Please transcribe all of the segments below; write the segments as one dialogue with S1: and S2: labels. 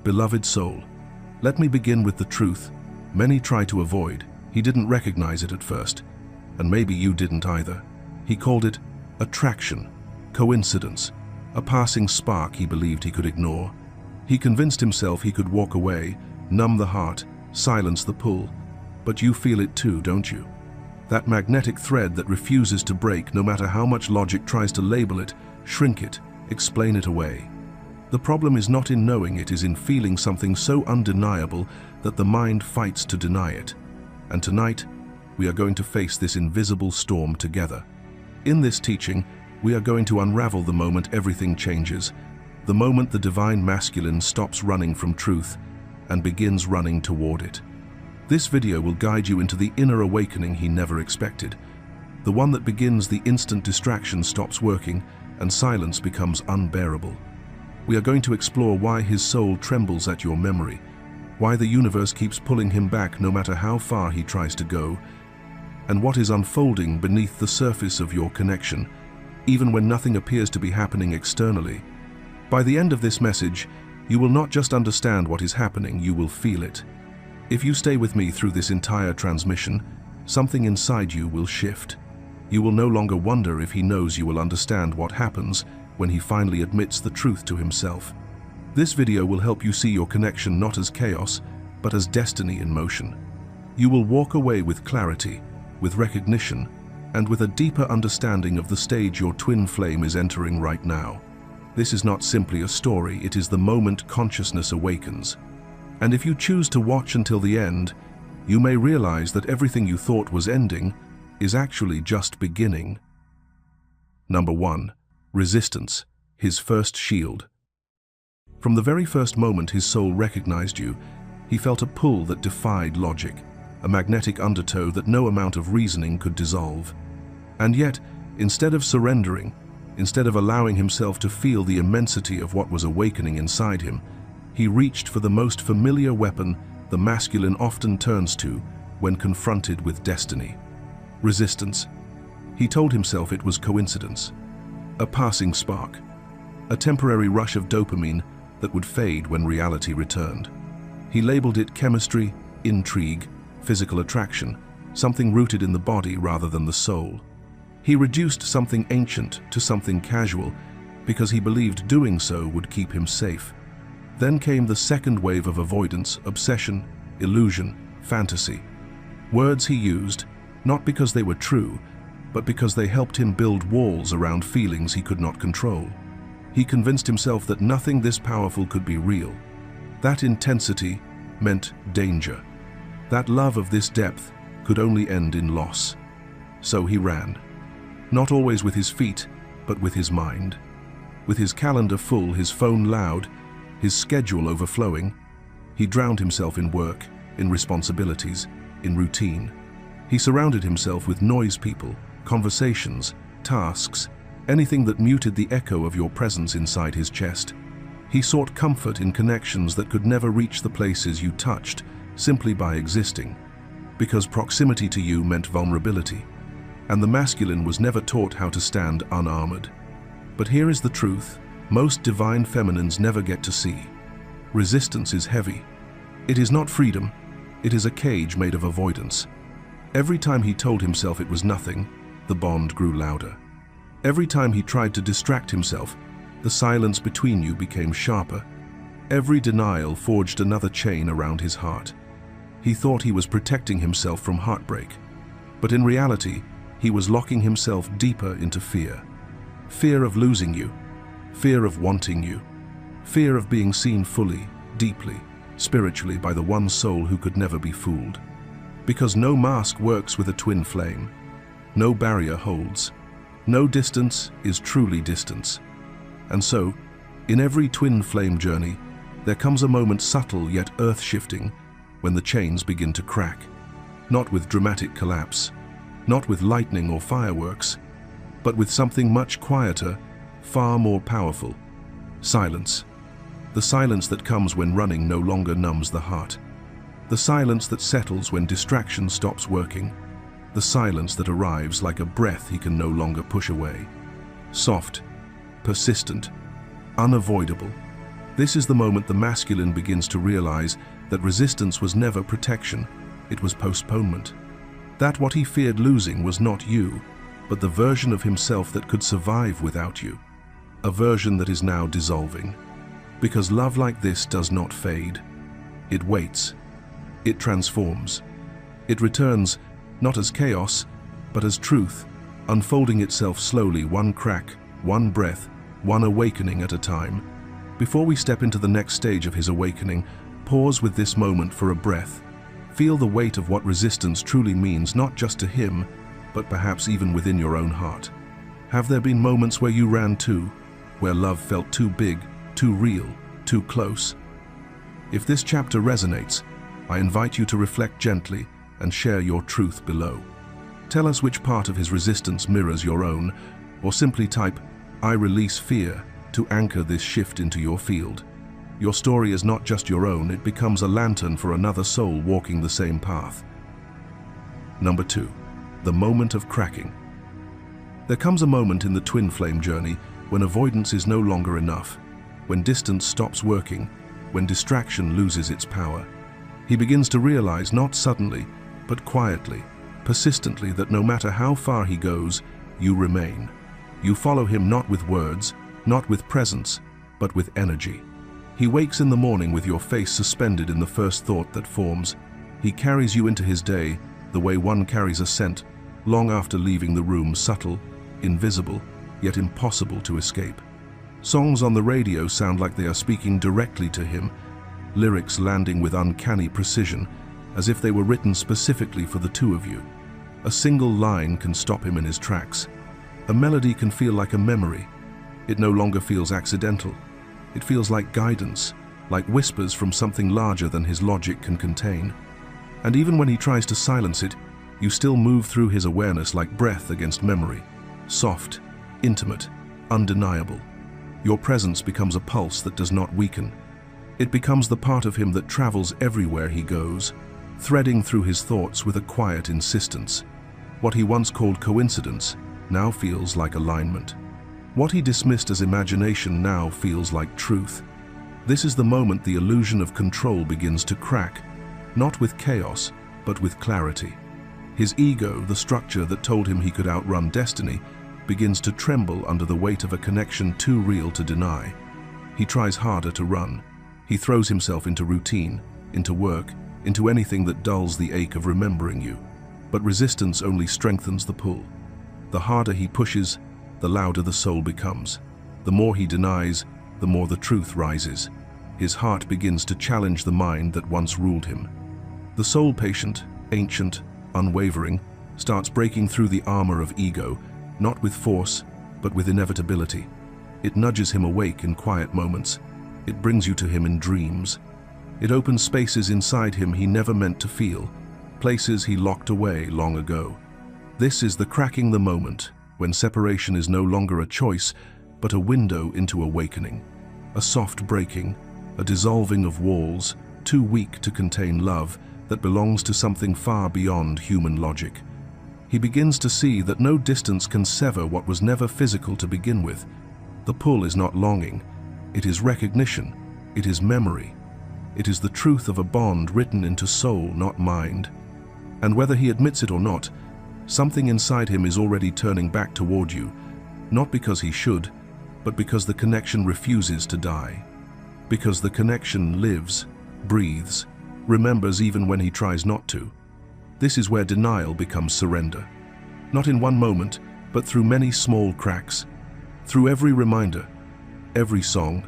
S1: Beloved soul, let me begin with the truth many try to avoid. He didn't recognize it at first, and maybe you didn't either. He called it attraction, coincidence, a passing spark he believed he could ignore. He convinced himself he could walk away, numb the heart, silence the pull. But you feel it too, don't you? That magnetic thread that refuses to break no matter how much logic tries to label it, shrink it, explain it away. The problem is not in knowing it, is in feeling something so undeniable that the mind fights to deny it. And tonight, we are going to face this invisible storm together. In this teaching, we are going to unravel the moment everything changes, the moment the divine masculine stops running from truth and begins running toward it. This video will guide you into the inner awakening he never expected, the one that begins the instant distraction stops working and silence becomes unbearable. We are going to explore why his soul trembles at your memory, why the universe keeps pulling him back no matter how far he tries to go, and what is unfolding beneath the surface of your connection, even when nothing appears to be happening externally. By the end of this message, you will not just understand what is happening, you will feel it. If you stay with me through this entire transmission, something inside you will shift. You will no longer wonder if he knows. You will understand what happens when he finally admits the truth to himself. This video will help you see your connection not as chaos, but as destiny in motion. You will walk away with clarity, with recognition, and with a deeper understanding of the stage your twin flame is entering right now. This is not simply a story, it is the moment consciousness awakens. And if you choose to watch until the end, you may realize that everything you thought was ending is actually just beginning. Number 1. Resistance, his first shield. From the very first moment his soul recognized you, he felt a pull that defied logic, a magnetic undertow that no amount of reasoning could dissolve. And yet, instead of surrendering, instead of allowing himself to feel the immensity of what was awakening inside him, he reached for the most familiar weapon the masculine often turns to when confronted with destiny: resistance. He told himself it was coincidence, a passing spark, a temporary rush of dopamine that would fade when reality returned. He labeled it chemistry, intrigue, physical attraction, something rooted in the body rather than the soul. He reduced something ancient to something casual because he believed doing so would keep him safe. Then came the second wave of avoidance, obsession, illusion, fantasy. Words he used, not because they were true, but because they helped him build walls around feelings he could not control. He convinced himself that nothing this powerful could be real. That intensity meant danger. That love of this depth could only end in loss. So he ran. Not always with his feet, but with his mind. With his calendar full, his phone loud, his schedule overflowing, he drowned himself in work, in responsibilities, in routine. He surrounded himself with noise people, conversations, tasks, anything that muted the echo of your presence inside his chest. He sought comfort in connections that could never reach the places you touched simply by existing, because proximity to you meant vulnerability, and the masculine was never taught how to stand unarmored. But here is the truth most divine feminines never get to see. Resistance is heavy. It is not freedom, it is a cage made of avoidance. Every time he told himself it was nothing, the bond grew louder. Every time he tried to distract himself, the silence between you became sharper. Every denial forged another chain around his heart. He thought he was protecting himself from heartbreak, but in reality, he was locking himself deeper into fear. Fear of losing you, fear of wanting you, fear of being seen fully, deeply, spiritually by the one soul who could never be fooled. Because no mask works with a twin flame, no barrier holds, no distance is truly distance. And so, in every twin flame journey, there comes a moment subtle yet earth-shifting when the chains begin to crack. Not with dramatic collapse, not with lightning or fireworks, but with something much quieter, far more powerful: silence. The silence that comes when running no longer numbs the heart. The silence that settles when distraction stops working. The silence that arrives like a breath he can no longer push away. Soft, persistent, unavoidable. This is the moment the masculine begins to realize that resistance was never protection, it was postponement. That what he feared losing was not you, but the version of himself that could survive without you. A version that is now dissolving. Because love like this does not fade. It waits. It transforms. It returns, not as chaos, but as truth, unfolding itself slowly, one crack, one breath, one awakening at a time. Before we step into the next stage of his awakening, pause with this moment for a breath. Feel the weight of what resistance truly means, not just to him, but perhaps even within your own heart. Have there been moments where you ran too, where love felt too big, too real, too close? If this chapter resonates, I invite you to reflect gently and share your truth below. Tell us which part of his resistance mirrors your own, or simply type, "I release fear," to anchor this shift into your field. Your story is not just your own, it becomes a lantern for another soul walking the same path. Number 2. The moment of cracking. There comes a moment in the twin flame journey when avoidance is no longer enough, when distance stops working, when distraction loses its power. He begins to realize, not suddenly, but quietly, persistently, that no matter how far he goes, you remain. You follow him not with words, not with presence, but with energy. He wakes in the morning with your face suspended in the first thought that forms. He carries you into his day the way one carries a scent, long after leaving the room, subtle, invisible, yet impossible to escape. Songs on the radio sound like they are speaking directly to him, lyrics landing with uncanny precision, as if they were written specifically for the two of you. A single line can stop him in his tracks. A melody can feel like a memory. It no longer feels accidental. It feels like guidance, like whispers from something larger than his logic can contain. And even when he tries to silence it, you still move through his awareness like breath against memory, soft, intimate, undeniable. Your presence becomes a pulse that does not weaken. It becomes the part of him that travels everywhere he goes, threading through his thoughts with a quiet insistence. What he once called coincidence now feels like alignment. What he dismissed as imagination now feels like truth. This is the moment the illusion of control begins to crack, not with chaos, but with clarity. His ego, the structure that told him he could outrun destiny, begins to tremble under the weight of a connection too real to deny. He tries harder to run. He throws himself into routine, into work, into anything that dulls the ache of remembering you. But resistance only strengthens the pull. The harder he pushes, the louder the soul becomes. The more he denies, the more the truth rises. His heart begins to challenge the mind that once ruled him. The soul patient, ancient, unwavering, starts breaking through the armor of ego, not with force, but with inevitability. It nudges him awake in quiet moments. It brings you to him in dreams. It opens spaces inside him he never meant to feel, places he locked away long ago. This is the cracking the moment, when separation is no longer a choice, but a window into awakening. A soft breaking, a dissolving of walls, too weak to contain love, that belongs to something far beyond human logic. He begins to see that no distance can sever what was never physical to begin with. The pull is not longing, it is recognition, it is memory. It is the truth of a bond written into soul, not mind. And whether he admits it or not, something inside him is already turning back toward you, not because he should, but because the connection refuses to die. Because the connection lives, breathes, remembers even when he tries not to. This is where denial becomes surrender. Not in one moment, but through many small cracks. Through every reminder, every song,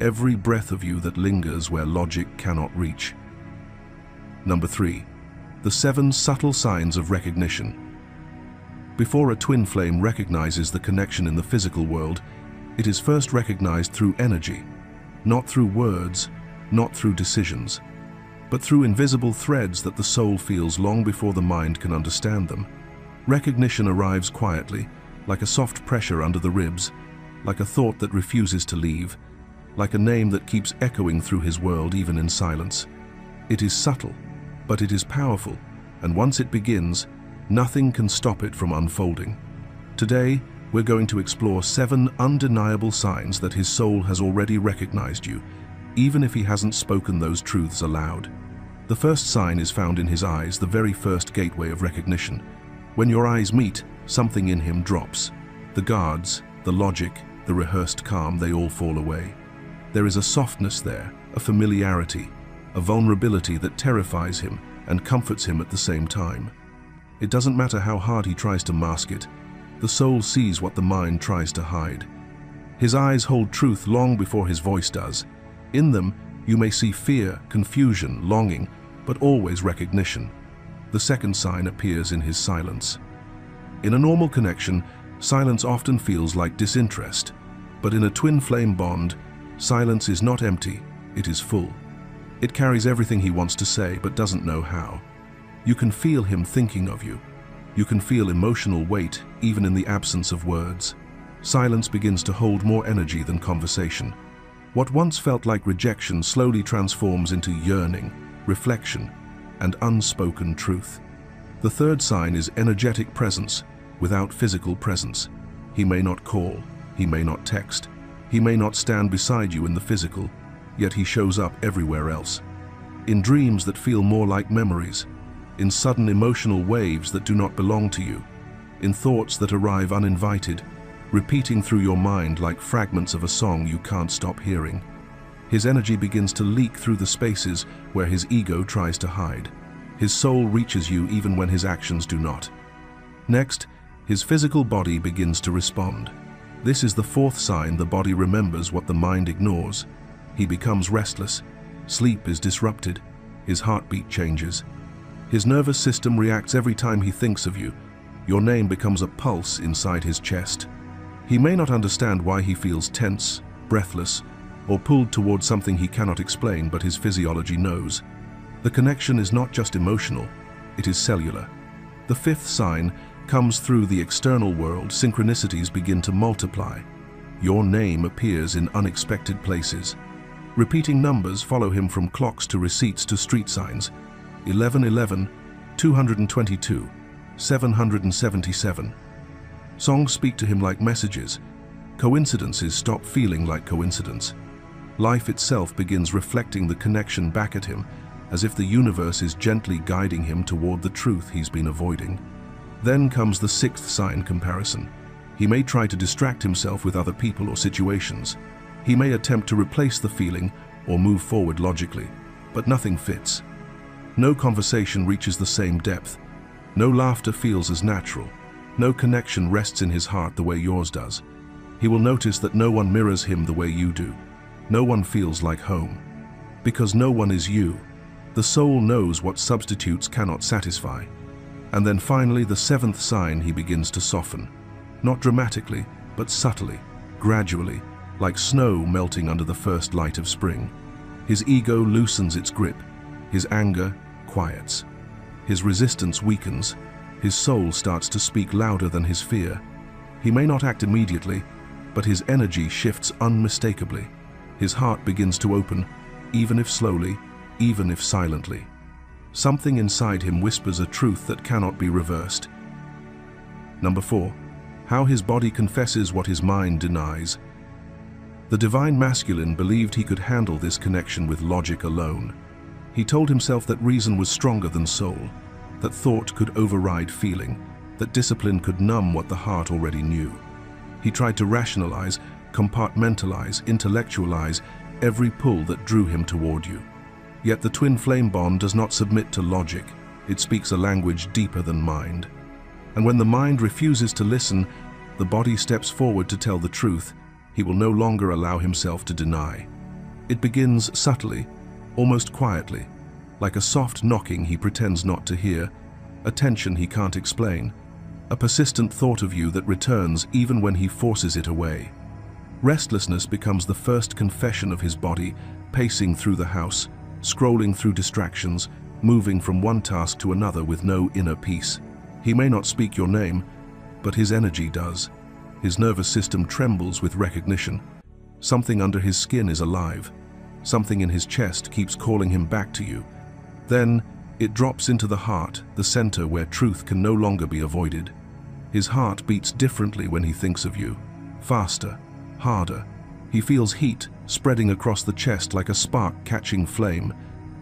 S1: every breath of you that lingers where logic cannot reach. Number 3. The 7 subtle signs of recognition. Before a twin flame recognizes the connection in the physical world, it is first recognized through energy, not through words, not through decisions, but through invisible threads that the soul feels long before the mind can understand them. Recognition arrives quietly, like a soft pressure under the ribs, like a thought that refuses to leave, like a name that keeps echoing through his world even in silence. It is subtle, but it is powerful, and once it begins, nothing can stop it from unfolding. Today, we're going to explore 7 undeniable signs that his soul has already recognized you, even if he hasn't spoken those truths aloud. The first sign is found in his eyes, the very first gateway of recognition. When your eyes meet, something in him drops. The guards, the logic, the rehearsed calm, they all fall away. There is a softness there, a familiarity, a vulnerability that terrifies him and comforts him at the same time. It doesn't matter how hard he tries to mask it. The soul sees what the mind tries to hide. His eyes hold truth long before his voice does. In them, you may see fear, confusion, longing, but always recognition. The second sign appears in his silence. In a normal connection, silence often feels like disinterest. But in a twin flame bond, silence is not empty, it is full. It carries everything he wants to say but doesn't know how. You can feel him thinking of you. You can feel emotional weight even in the absence of words. Silence begins to hold more energy than conversation. What once felt like rejection slowly transforms into yearning, reflection, and unspoken truth. The third sign is energetic presence without physical presence. He may not call, he may not text, he may not stand beside you in the physical, yet he shows up everywhere else. In dreams that feel more like memories, in sudden emotional waves that do not belong to you, in thoughts that arrive uninvited, repeating through your mind like fragments of a song you can't stop hearing. His energy begins to leak through the spaces where his ego tries to hide. His soul reaches you even when his actions do not. Next, his physical body begins to respond. This is the fourth sign. The body remembers what the mind ignores. He becomes restless. Sleep is disrupted. His heartbeat changes. His nervous system reacts every time he thinks of you. Your name becomes a pulse inside his chest. He may not understand why he feels tense, breathless, or pulled towards something he cannot explain, but his physiology knows. The connection is not just emotional, it is cellular. The fifth sign comes through the external world. Synchronicities begin to multiply. Your name appears in unexpected places. Repeating numbers follow him from clocks to receipts to street signs. 1111, 222, 777. Songs speak to him like messages. Coincidences stop feeling like coincidence. Life itself begins reflecting the connection back at him, as if the universe is gently guiding him toward the truth he's been avoiding. Then comes the sixth sign: comparison. He may try to distract himself with other people or situations. He may attempt to replace the feeling or move forward logically, but nothing fits. No conversation reaches the same depth. No laughter feels as natural. No connection rests in his heart the way yours does. He will notice that no one mirrors him the way you do. No one feels like home. Because no one is you. The soul knows what substitutes cannot satisfy. And then finally, the seventh sign: he begins to soften. Not dramatically, but subtly, gradually, like snow melting under the first light of spring. His ego loosens its grip. His anger quiets. His resistance weakens. His soul starts to speak louder than his fear. He may not act immediately, but his energy shifts unmistakably. His heart begins to open, even if slowly, even if silently. Something inside him whispers a truth that cannot be reversed. Number 4. How his body confesses what his mind denies. The divine masculine believed he could handle this connection with logic alone. He told himself that reason was stronger than soul, that thought could override feeling, that discipline could numb what the heart already knew. He tried to rationalize, compartmentalize, intellectualize every pull that drew him toward you. Yet the twin flame bond does not submit to logic. It speaks a language deeper than mind. And when the mind refuses to listen, the body steps forward to tell the truth. He will no longer allow himself to deny. It begins subtly, almost quietly, like a soft knocking he pretends not to hear, a tension he can't explain, a persistent thought of you that returns even when he forces it away. Restlessness becomes the first confession of his body, pacing through the house, scrolling through distractions, moving from one task to another with no inner peace. He may not speak your name, but his energy does. His nervous system trembles with recognition. Something under his skin is alive. Something in his chest keeps calling him back to you. Then it drops into the heart, the center where truth can no longer be avoided. His heart beats differently when he thinks of you. Faster, harder. He feels heat spreading across the chest like a spark catching flame,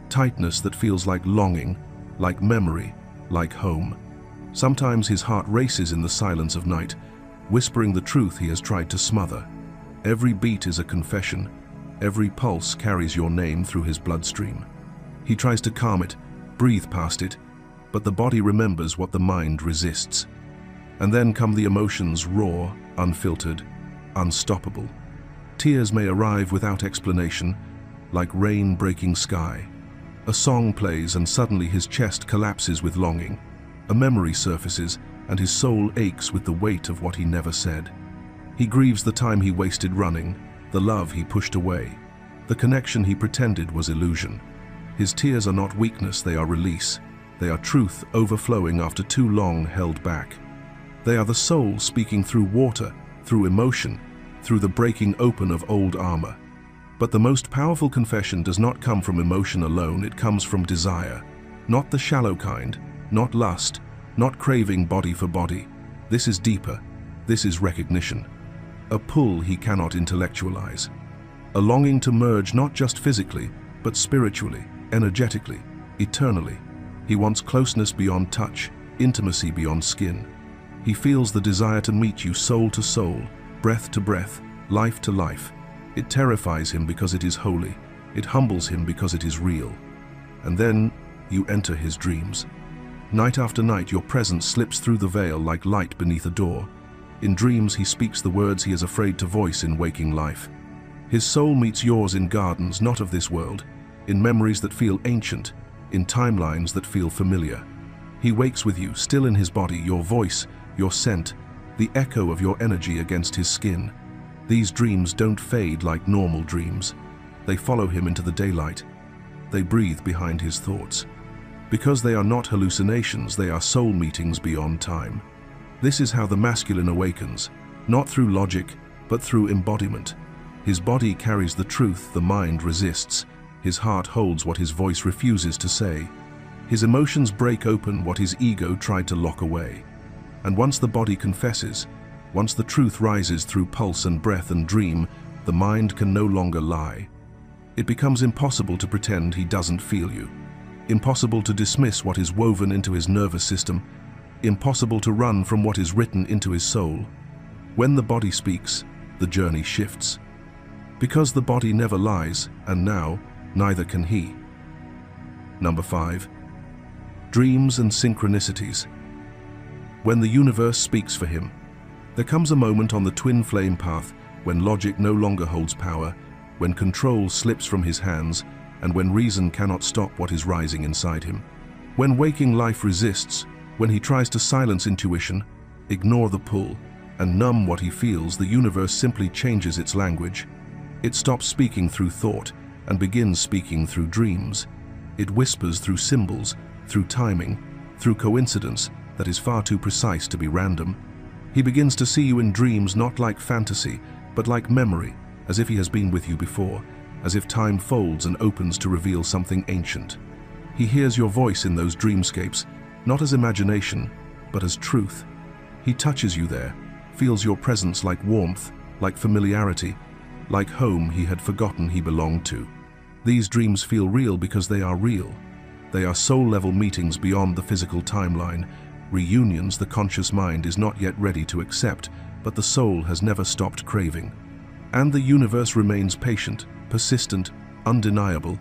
S1: tightness that feels like longing, like memory, like home. Sometimes his heart races in the silence of night, whispering the truth he has tried to smother. Every beat is a confession. Every pulse carries your name through his bloodstream. He tries to calm it, breathe past it, but the body remembers what the mind resists. And then come the emotions, raw, unfiltered, unstoppable. Tears may arrive without explanation, like rain breaking sky. A song plays and suddenly his chest collapses with longing. A memory surfaces and his soul aches with the weight of what he never said. He grieves the time he wasted running, the love he pushed away. The connection he pretended was illusion. His tears are not weakness, they are release. They are truth overflowing after too long held back. They are the soul speaking through water, through emotion, through the breaking open of old armor. But the most powerful confession does not come from emotion alone, it comes from desire. Not the shallow kind, not lust, not craving body for body. This is deeper. This is recognition. A pull he cannot intellectualize. A longing to merge not just physically, but spiritually, energetically, eternally. He wants closeness beyond touch, intimacy beyond skin. He feels the desire to meet you soul to soul, breath to breath, life to life. It terrifies him because it is holy. It humbles him because it is real. And then you enter his dreams. Night after night, your presence slips through the veil like light beneath a door. In dreams, he speaks the words he is afraid to voice in waking life. His soul meets yours in gardens not of this world, in memories that feel ancient, in timelines that feel familiar. He wakes with you, still in his body, your voice, your scent, the echo of your energy against his skin. These dreams don't fade like normal dreams. They follow him into the daylight. They breathe behind his thoughts. Because they are not hallucinations, they are soul meetings beyond time. This is how the masculine awakens, not through logic, but through embodiment. His body carries the truth the mind resists. His heart holds what his voice refuses to say. His emotions break open what his ego tried to lock away. And once the body confesses, once the truth rises through pulse and breath and dream, the mind can no longer lie. It becomes impossible to pretend he doesn't feel you. Impossible to dismiss what is woven into his nervous system. Impossible to run from what is written into his soul. When the body speaks, the journey shifts. Because the body never lies, and now, neither can he. Number 5. Dreams and synchronicities. When the universe speaks for him, there comes a moment on the twin flame path when logic no longer holds power, when control slips from his hands, and when reason cannot stop what is rising inside him. When waking life resists, when he tries to silence intuition, ignore the pull, and numb what he feels, the universe simply changes its language. It stops speaking through thought and begins speaking through dreams. It whispers through symbols, through timing, through coincidence that is far too precise to be random. He begins to see you in dreams not like fantasy, but like memory, as if he has been with you before, as if time folds and opens to reveal something ancient. He hears your voice in those dreamscapes, not as imagination, but as truth. He touches you there, feels your presence like warmth, like familiarity, like home he had forgotten he belonged to. These dreams feel real because they are real. They are soul-level meetings beyond the physical timeline, reunions the conscious mind is not yet ready to accept, but the soul has never stopped craving. And the universe remains patient, persistent, undeniable.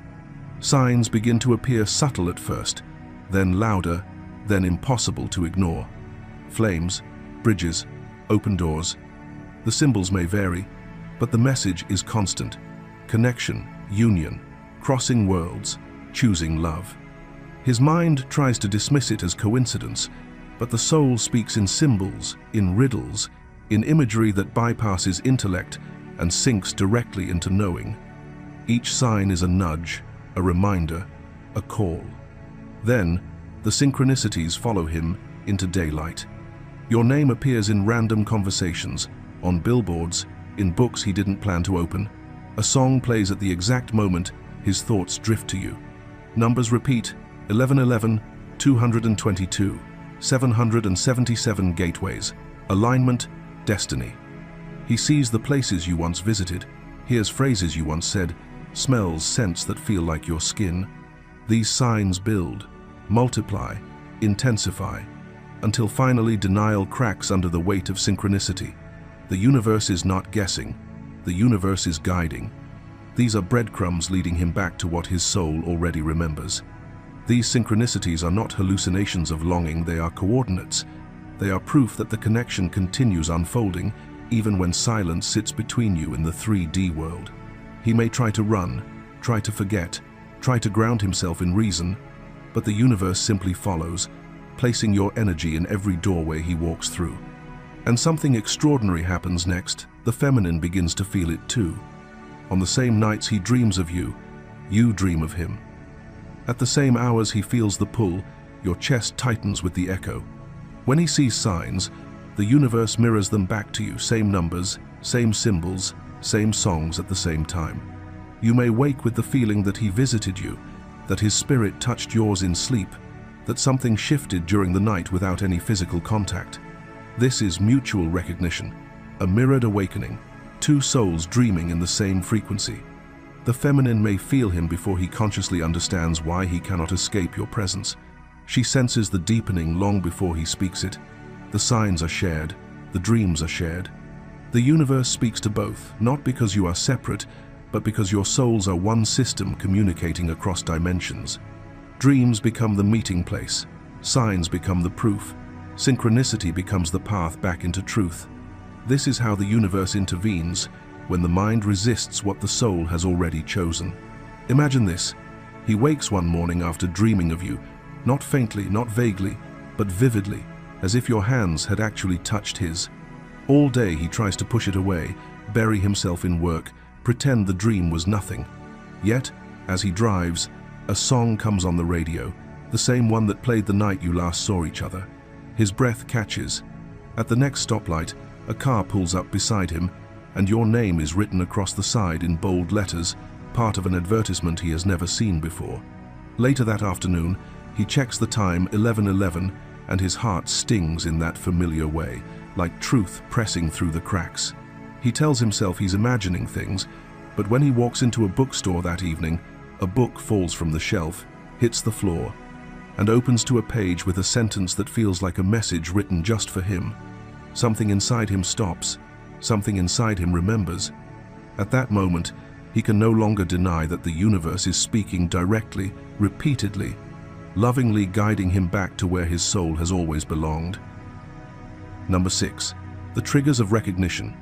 S1: Signs begin to appear subtle at first, then louder, then impossible to ignore. Flames, bridges, open doors. The symbols may vary, but the message is constant. Connection, union, crossing worlds, choosing love. His mind tries to dismiss it as coincidence, but the soul speaks in symbols, in riddles, in imagery that bypasses intellect and sinks directly into knowing. Each sign is a nudge, a reminder, a call. Then, the synchronicities follow him into daylight. Your name appears in random conversations, on billboards, in books he didn't plan to open. A song plays at the exact moment his thoughts drift to you. Numbers repeat, 1111, 222. 777 gateways, alignment, destiny. He sees the places you once visited, hears phrases you once said, smells scents that feel like your skin. These signs build, multiply, intensify, until finally denial cracks under the weight of synchronicity. The universe is not guessing, the universe is guiding. These are breadcrumbs leading him back to what his soul already remembers. These synchronicities are not hallucinations of longing, they are coordinates. They are proof that the connection continues unfolding, even when silence sits between you in the 3D world. He may try to run, try to forget, try to ground himself in reason, but the universe simply follows, placing your energy in every doorway he walks through. And something extraordinary happens next. The feminine begins to feel it too. On the same nights he dreams of you, you dream of him. At the same hours he feels the pull, your chest tightens with the echo. When he sees signs, the universe mirrors them back to you, same numbers, same symbols, same songs at the same time. You may wake with the feeling that he visited you, that his spirit touched yours in sleep, that something shifted during the night without any physical contact. This is mutual recognition, a mirrored awakening, two souls dreaming in the same frequency. The feminine may feel him before he consciously understands why he cannot escape your presence. She senses the deepening long before he speaks it. The signs are shared, the dreams are shared. The universe speaks to both, not because you are separate, but because your souls are one system communicating across dimensions. Dreams become the meeting place, signs become the proof, synchronicity becomes the path back into truth. This is how the universe intervenes, when the mind resists what the soul has already chosen. Imagine this. He wakes one morning after dreaming of you, not faintly, not vaguely, but vividly, as if your hands had actually touched his. All day he tries to push it away, bury himself in work, pretend the dream was nothing. Yet, as he drives, a song comes on the radio, the same one that played the night you last saw each other. His breath catches. At the next stoplight, a car pulls up beside him, and your name is written across the side in bold letters, part of an advertisement he has never seen before. Later that afternoon, he checks the time, 11:11, and his heart stings in that familiar way, like truth pressing through the cracks. He tells himself he's imagining things, but when he walks into a bookstore that evening, a book falls from the shelf, hits the floor, and opens to a page with a sentence that feels like a message written just for him. Something inside him stops. Something inside him remembers. At that moment, he can no longer deny that the universe is speaking directly, repeatedly, lovingly guiding him back to where his soul has always belonged. Number 6. The triggers of recognition.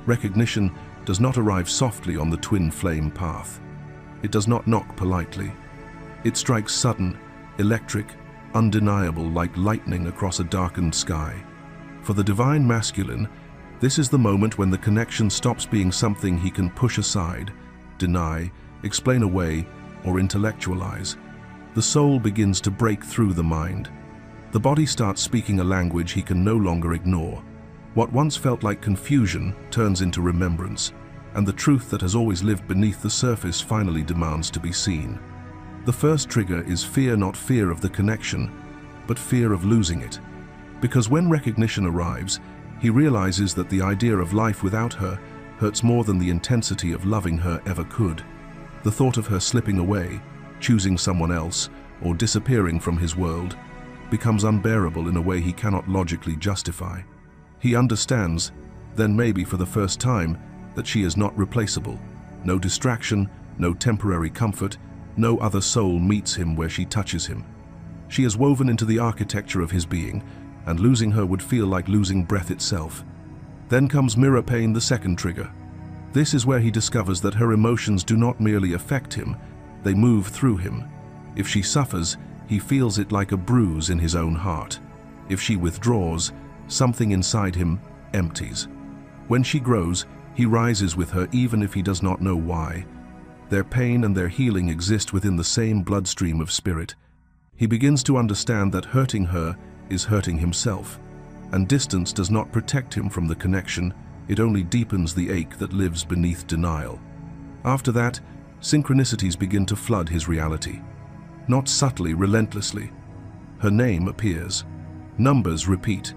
S1: Recognition does not arrive softly on the twin flame path. It does not knock politely. It strikes sudden, electric, undeniable, like lightning across a darkened sky. For the divine masculine, this is the moment when the connection stops being something he can push aside, deny, explain away, or intellectualize. The soul begins to break through the mind. The body starts speaking a language he can no longer ignore. What once felt like confusion turns into remembrance, and the truth that has always lived beneath the surface finally demands to be seen. The first trigger is fear, not fear of the connection, but fear of losing it. Because when recognition arrives, he realizes that the idea of life without her hurts more than the intensity of loving her ever could. The thought of her slipping away, choosing someone else, or disappearing from his world becomes unbearable in a way he cannot logically justify. He understands, then maybe for the first time, that she is not replaceable. No distraction, no temporary comfort, no other soul meets him where she touches him. She is woven into the architecture of his being, and losing her would feel like losing breath itself. Then comes mirror pain, the second trigger. This is where he discovers that her emotions do not merely affect him, they move through him. If she suffers, he feels it like a bruise in his own heart. If she withdraws, something inside him empties. When she grows, he rises with her even if he does not know why. Their pain and their healing exist within the same bloodstream of spirit. He begins to understand that hurting her is hurting himself, and distance does not protect him from the connection, it only deepens the ache that lives beneath denial. After that, synchronicities begin to flood his reality. Not subtly, relentlessly. Her name appears. Numbers repeat.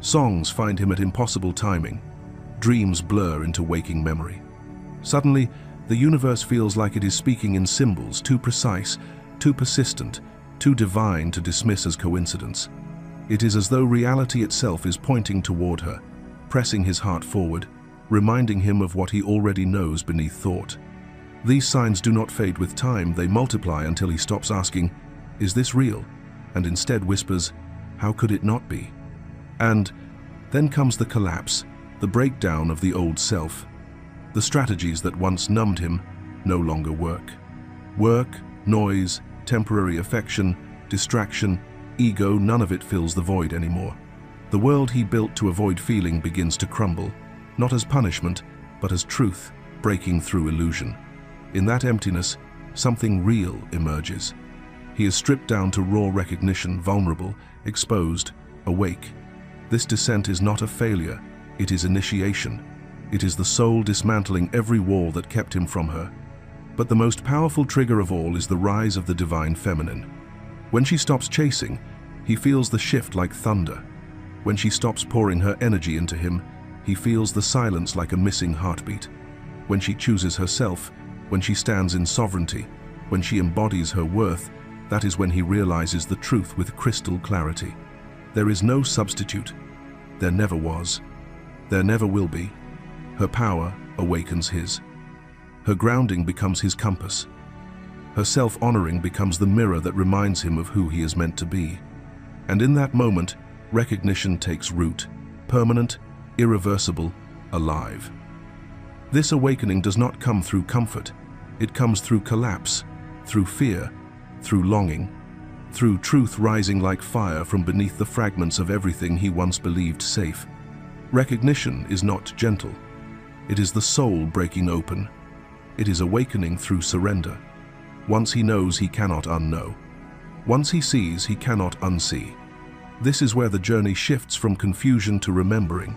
S1: Songs find him at impossible timing. Dreams blur into waking memory. Suddenly, the universe feels like it is speaking in symbols, too precise, too persistent, too divine to dismiss as coincidence. It is as though reality itself is pointing toward her, pressing his heart forward, reminding him of what he already knows beneath thought. These signs do not fade with time, they multiply until he stops asking, "Is this real?" and instead whispers, "How could it not be?" And then comes the collapse, the breakdown of the old self. The strategies that once numbed him no longer work. Work, noise, temporary affection, distraction, ego, none of it fills the void anymore. The world he built to avoid feeling begins to crumble, not as punishment, but as truth, breaking through illusion. In that emptiness, something real emerges. He is stripped down to raw recognition, vulnerable, exposed, awake. This descent is not a failure, it is initiation. It is the soul dismantling every wall that kept him from her. But the most powerful trigger of all is the rise of the divine feminine. When she stops chasing, he feels the shift like thunder. When she stops pouring her energy into him, he feels the silence like a missing heartbeat. When she chooses herself, when she stands in sovereignty, when she embodies her worth, that is when he realizes the truth with crystal clarity. There is no substitute. There never was. There never will be. Her power awakens his. Her grounding becomes his compass. Her self-honoring becomes the mirror that reminds him of who he is meant to be. And in that moment, recognition takes root, permanent, irreversible, alive. This awakening does not come through comfort. It comes through collapse, through fear, through longing, through truth rising like fire from beneath the fragments of everything he once believed safe. Recognition is not gentle. It is the soul breaking open. It is awakening through surrender. Once he knows, he cannot unknow. Once he sees, he cannot unsee. This is where the journey shifts from confusion to remembering.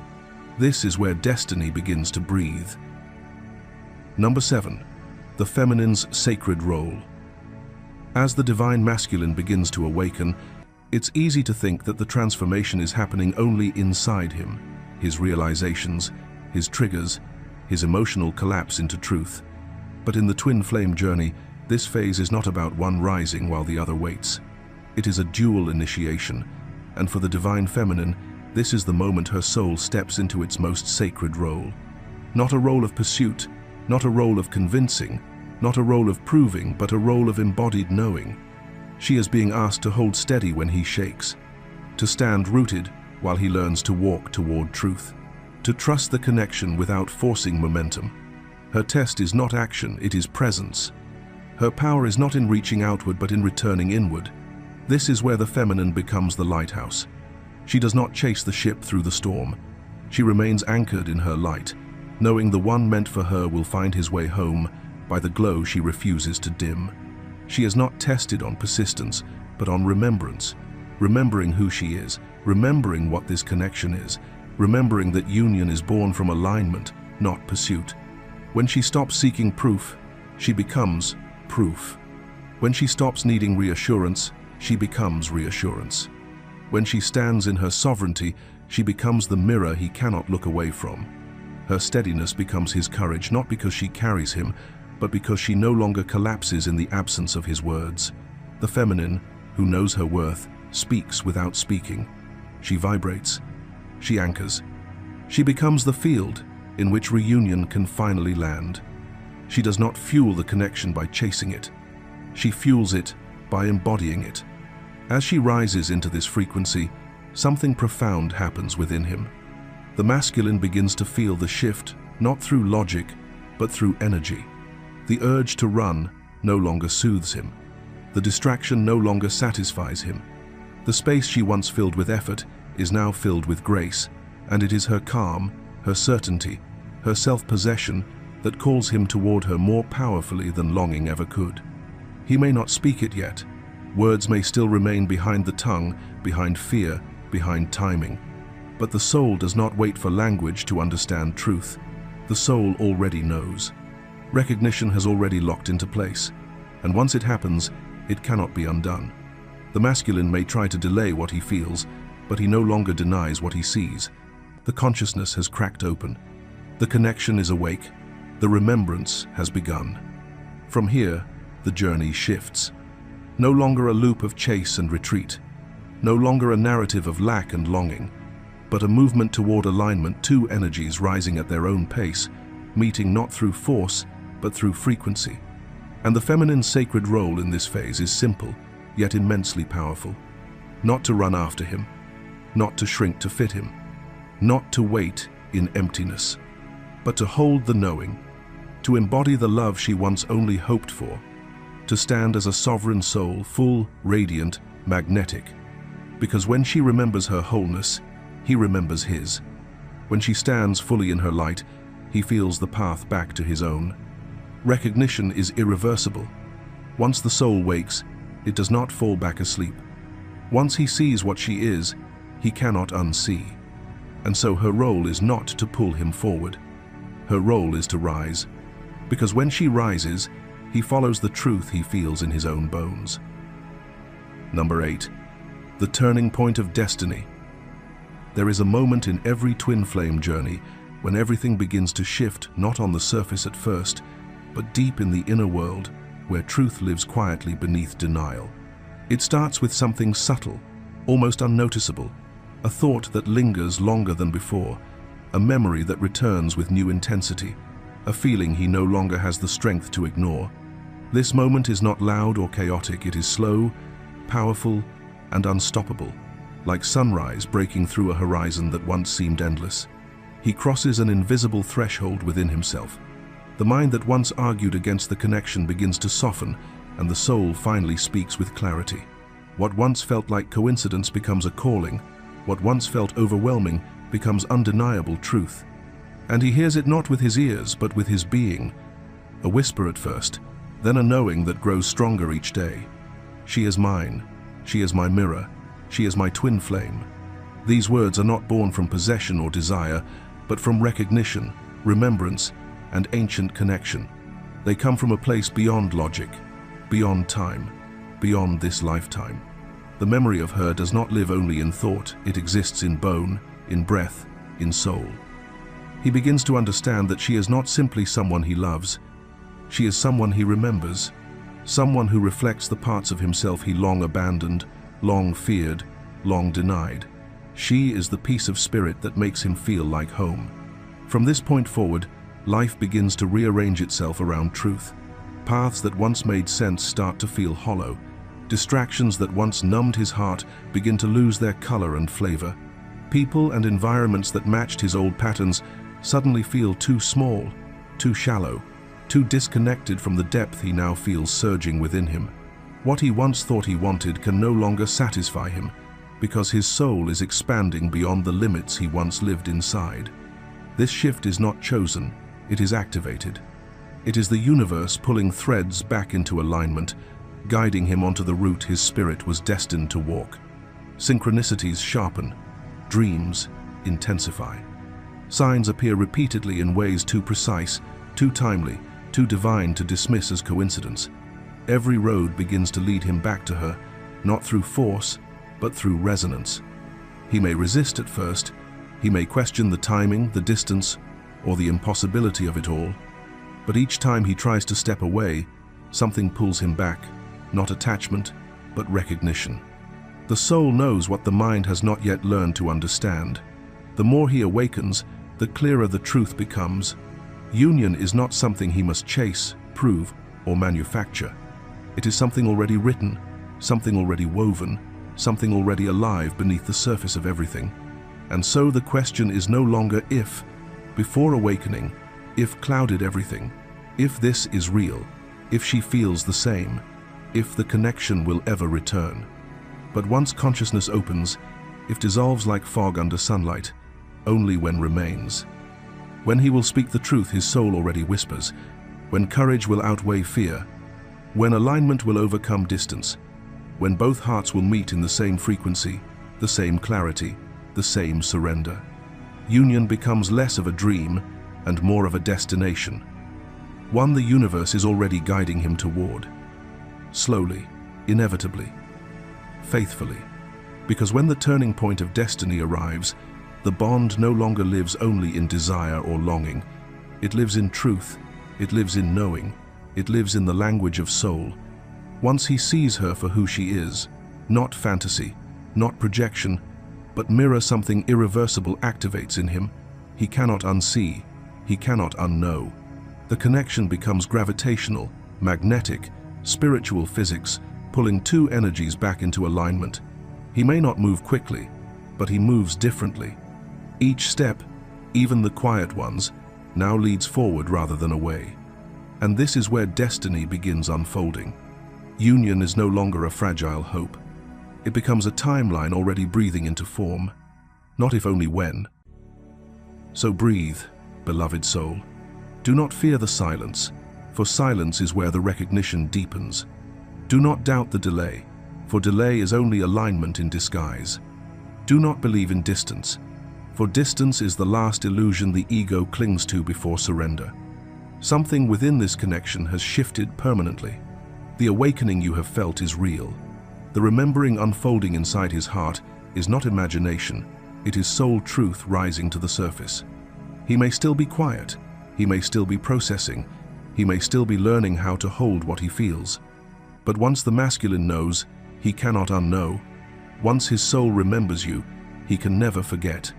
S1: This is where destiny begins to breathe. Number 7. The feminine's sacred role. As the divine masculine begins to awaken, it's easy to think that the transformation is happening only inside him, his realizations, his triggers, his emotional collapse into truth. But in the twin flame journey, this phase is not about one rising while the other waits. It is a dual initiation, and for the divine feminine, this is the moment her soul steps into its most sacred role. Not a role of pursuit, not a role of convincing, not a role of proving, but a role of embodied knowing. She is being asked to hold steady when he shakes, to stand rooted while he learns to walk toward truth, to trust the connection without forcing momentum. Her test is not action, it is presence. Her power is not in reaching outward but in returning inward. This is where the feminine becomes the lighthouse. She does not chase the ship through the storm. She remains anchored in her light, knowing the one meant for her will find his way home by the glow she refuses to dim. She is not tested on persistence, but on remembrance. Remembering who she is, remembering what this connection is, remembering that union is born from alignment, not pursuit. When she stops seeking proof, she becomes proof. When she stops needing reassurance, she becomes reassurance. When she stands in her sovereignty, she becomes the mirror he cannot look away from. Her steadiness becomes his courage, not because she carries him, but because she no longer collapses in the absence of his words. The feminine, who knows her worth, speaks without speaking. She vibrates. She anchors. She becomes the field in which reunion can finally land. She does not fuel the connection by chasing it. She fuels it by embodying it. As she rises into this frequency, something profound happens within him. The masculine begins to feel the shift, not through logic, but through energy. The urge to run no longer soothes him. The distraction no longer satisfies him. The space she once filled with effort is now filled with grace, and it is her calm, her certainty, her self-possession that calls him toward her more powerfully than longing ever could. He may not speak it yet. Words may still remain behind the tongue, behind fear, behind timing. But the soul does not wait for language to understand truth. The soul already knows. Recognition has already locked into place, and once it happens, it cannot be undone. The masculine may try to delay what he feels, but he no longer denies what he sees. The consciousness has cracked open. The connection is awake. The remembrance has begun. From here, the journey shifts. No longer a loop of chase and retreat. No longer a narrative of lack and longing, but a movement toward alignment, two energies rising at their own pace, meeting not through force, but through frequency. And the feminine's sacred role in this phase is simple, yet immensely powerful. Not to run after him, not to shrink to fit him, not to wait in emptiness, but to hold the knowing, to embody the love she once only hoped for, to stand as a sovereign soul, full, radiant, magnetic. Because when she remembers her wholeness, he remembers his. When she stands fully in her light, he feels the path back to his own. Recognition is irreversible. Once the soul wakes, it does not fall back asleep. Once he sees what she is, he cannot unsee. And so her role is not to pull him forward. Her role is to rise. Because when she rises, he follows the truth he feels in his own bones. Number 8. The turning point of destiny. There is a moment in every twin flame journey when everything begins to shift, not on the surface at first, but deep in the inner world, where truth lives quietly beneath denial. It starts with something subtle, almost unnoticeable, a thought that lingers longer than before, a memory that returns with new intensity, a feeling he no longer has the strength to ignore. This moment is not loud or chaotic, it is slow, powerful, and unstoppable, like sunrise breaking through a horizon that once seemed endless. He crosses an invisible threshold within himself. The mind that once argued against the connection begins to soften, and the soul finally speaks with clarity. What once felt like coincidence becomes a calling. What once felt overwhelming becomes undeniable truth. And he hears it not with his ears, but with his being. A whisper at first, then a knowing that grows stronger each day. She is mine. She is my mirror. She is my twin flame. These words are not born from possession or desire, but from recognition, remembrance, and ancient connection. They come from a place beyond logic, beyond time, beyond this lifetime. The memory of her does not live only in thought, it exists in bone, in breath, in soul. He begins to understand that she is not simply someone he loves. She is someone he remembers, someone who reflects the parts of himself he long abandoned, long feared, long denied. She is the piece of spirit that makes him feel like home. From this point forward, life begins to rearrange itself around truth. Paths that once made sense start to feel hollow. Distractions that once numbed his heart begin to lose their color and flavor. People and environments that matched his old patterns suddenly feel too small, too shallow, too disconnected from the depth he now feels surging within him. What he once thought he wanted can no longer satisfy him, because his soul is expanding beyond the limits he once lived inside. This shift is not chosen, it is activated. It is the universe pulling threads back into alignment, guiding him onto the route his spirit was destined to walk. Synchronicities sharpen, dreams intensify. Signs appear repeatedly in ways too precise, too timely, too divine to dismiss as coincidence. Every road begins to lead him back to her, not through force, but through resonance. He may resist at first, he may question the timing, the distance, or the impossibility of it all, but each time he tries to step away, something pulls him back, not attachment, but recognition. The soul knows what the mind has not yet learned to understand. The more he awakens, the clearer the truth becomes. Union is not something he must chase, prove, or manufacture. It is something already written, something already woven, something already alive beneath the surface of everything. And so the question is no longer if. Before awakening, if clouded everything. If this is real, if she feels the same, if the connection will ever return. But once consciousness opens, it dissolves like fog under sunlight, only when remains. When he will speak the truth his soul already whispers, when courage will outweigh fear, when alignment will overcome distance, when both hearts will meet in the same frequency, the same clarity, the same surrender. Union becomes less of a dream and more of a destination, one the universe is already guiding him toward. Slowly, inevitably. faithfully. Because when the turning point of destiny arrives, the bond no longer lives only in desire or longing. It lives in truth, it lives in knowing, it lives in the language of soul. Once he sees her for who she is, not fantasy, not projection, but mirror, something irreversible activates in him. He cannot unsee, he cannot unknow. The connection becomes gravitational, magnetic, spiritual physics, pulling two energies back into alignment. He may not move quickly, but he moves differently. Each step, even the quiet ones, now leads forward rather than away. And this is where destiny begins unfolding. Union is no longer a fragile hope. It becomes a timeline already breathing into form, not if only when. So breathe, beloved soul. Do not fear the silence, for silence is where the recognition deepens. Do not doubt the delay, for delay is only alignment in disguise. Do not believe in distance, for distance is the last illusion the ego clings to before surrender. Something within this connection has shifted permanently. The awakening you have felt is real. The remembering unfolding inside his heart is not imagination, it is soul truth rising to the surface. He may still be quiet, he may still be processing, he may still be learning how to hold what he feels. But once the masculine knows, he cannot unknow. Once his soul remembers you, he can never forget.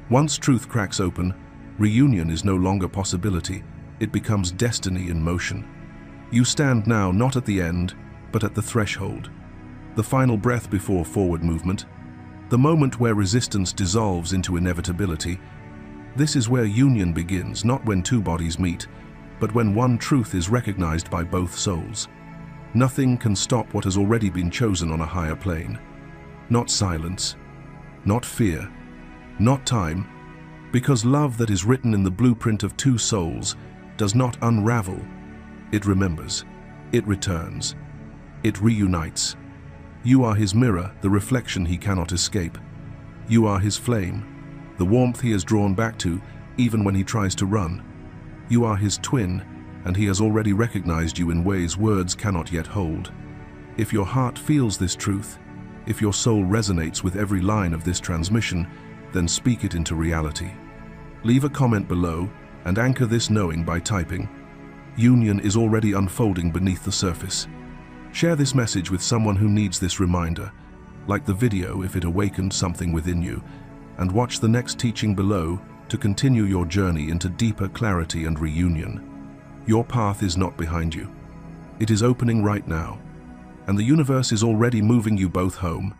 S1: Once truth cracks open, reunion is no longer possibility, it becomes destiny in motion. You stand now not at the end, but at the threshold. The final breath before forward movement, the moment where resistance dissolves into inevitability. This is where union begins, not when two bodies meet, but when one truth is recognized by both souls. Nothing can stop what has already been chosen on a higher plane. Not silence, not fear, not time, because love that is written in the blueprint of two souls does not unravel. It remembers, it returns, it reunites. You are his mirror, the reflection he cannot escape. You are his flame, the warmth he is drawn back to even when he tries to run. You are his twin, and he has already recognized you in ways words cannot yet hold. If your heart feels this truth, if your soul resonates with every line of this transmission, then speak it into reality. Leave a comment below and anchor this knowing by typing, "Union is already unfolding beneath the surface." Share this message with someone who needs this reminder. Like the video if it awakened something within you, and watch the next teaching below to continue your journey into deeper clarity and reunion. Your path is not behind you. It is opening right now, and the universe is already moving you both home.